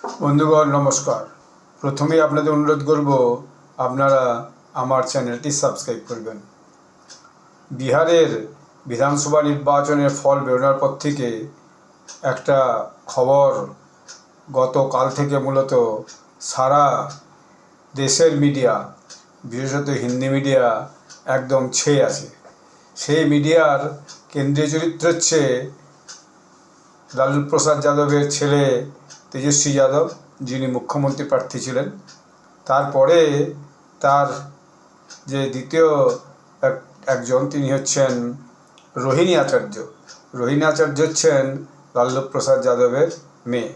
বন্ধুগণ নমস্কার। প্রথমেই আপনাদের অনুরোধ করব আপনারা আমার চ্যানেলটি সাবস্ক্রাইব করবেন। বিহারের বিধানসভা নির্বাচনের ফল বেরোনোর পর থেকে একটা খবর গতকাল থেকে মূলত সারা দেশের মিডিয়া, বিশেষত হিন্দি মিডিয়া একদম ছেয়ে আছে। সেই মিডিয়ার কেন্দ্রীয় চরিত্র হচ্ছে লালু প্রসাদ যাদবের ছেলে তেজস্বী যাদব, যিনি মুখ্যমন্ত্রী প্রার্থী ছিলেন। তারপরে তার যে দ্বিতীয় একজন, তিনি হচ্ছেন রোহিণী আচার্য। রোহিণী আচার্য হচ্ছেন লালু প্রসাদ যাদবের মেয়ে।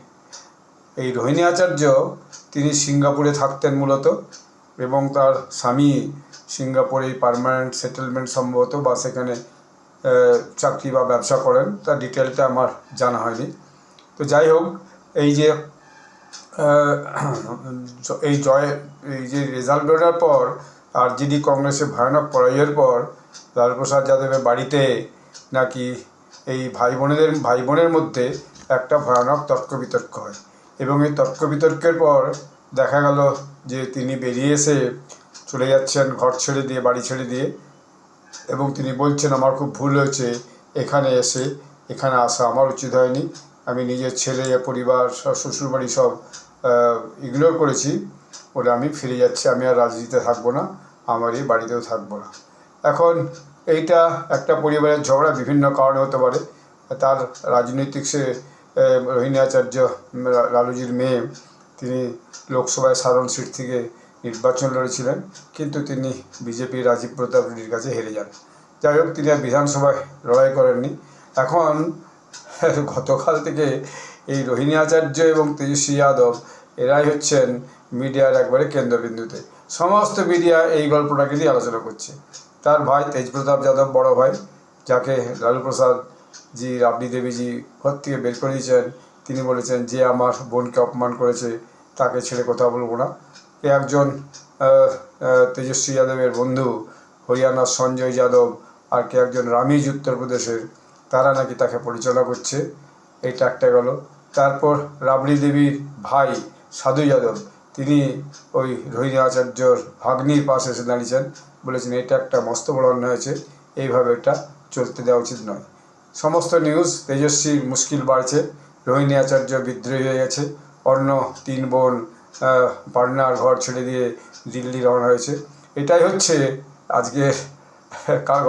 এই রোহিণী আচার্য তিনি সিঙ্গাপুরে থাকতেন মূলত, এবং তার স্বামী সিঙ্গাপুরে পার্মানেন্ট সেটেলমেন্ট সম্ভবত বা সেখানে চাকরি বা ব্যবসা করেন। তার ডিটেলটা আমার জানা হয়নি। তো যাই হোক, এই যে রেজাল্ট বেরোনোর পর আরজেডি কংগ্রেসের ভয়ানক পরাজয়ের পর লালু প্রসাদ যাদবের বাড়িতে নাকি এই ভাই বোনের মধ্যে একটা ভয়ানক তর্ক বিতর্ক হয়, এবং এই তর্ক বিতর্কের পর দেখা গেল যে তিনি বেরিয়ে এসে চলে যাচ্ছেন ঘর ছেড়ে দিয়ে, বাড়ি ছেড়ে দিয়ে, এবং তিনি বলছেন আমার খুব ভুল হয়েছে, এখানে আসা আমার উচিত হয়নি, আমি নিজের ছেলে, পরিবার, শ্বশুরবাড়ি সব ইগনোর করেছি, ওটা আমি ফিরে যাচ্ছি, আমি আর রাজনীতিতে থাকবো না, আমার এই বাড়িতেও থাকবো না। এখন এইটা একটা পরিবারের ঝগড়া বিভিন্ন কারণে হতে পারে। তার রাজনৈতিক রোহিণী আচার্য, লালুজির মেয়ে, তিনি লোকসভায় সারন সিট থেকে নির্বাচন লড়েছিলেন, কিন্তু তিনি বিজেপির রাজীব প্রতাপ রুডির কাছে হেরে যান। যাই হোক, তিনি আর বিধানসভায় লড়াই করেননি। এখন গতকাল থেকে এই রোহিণী আচার্য এবং তেজস্বী যাদব এরাই হচ্ছেন মিডিয়ার একবারে কেন্দ্রবিন্দুতে। সমস্ত মিডিয়া এই গল্পটাকে নিয়ে আলোচনা করছে। তার ভাই তেজপ্রতাপ যাদব, বড় ভাই, যাকে লালু প্রসাদজি, রাবড়ি দেবীজি ঘর থেকে বের করে দিয়েছেন, তিনি বলেছেন যে আমার বোনকে অপমান করেছে তাকে ছেড়ে কথা বলবো না। একজন তেজস্বী যাদবের বন্ধু হরিয়ানার সঞ্জয় যাদব, আর কে একজন রামিজ উত্তরপ্রদেশের, তারা নাকি তাকে পরিচালনা করছে। এটা একটা গেল। তারপর রাবড়ি দেবীর ভাই সাধু যাদব, তিনি ওই রোহিণী আচার্যর ভাগ্নির পাশে এসে দাঁড়িয়েছেন, বলেছেন এটা একটা মস্ত বড় অন্যায় হয়েছে, এইভাবে এটা চলতে দেওয়া উচিত নয়। সমস্ত নিউজ তেজস্বীর মুশকিল বাড়ছে, রোহিণী আচার্য বিদ্রোহী হয়ে গেছে, অন্য 3 বোন পাটনার ঘর ছেড়ে দিয়ে দিল্লি রওনা হয়েছে। এটাই হচ্ছে আজকে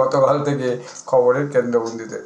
গতকাল থেকে খবরের কেন্দ্রবিন্দুতে।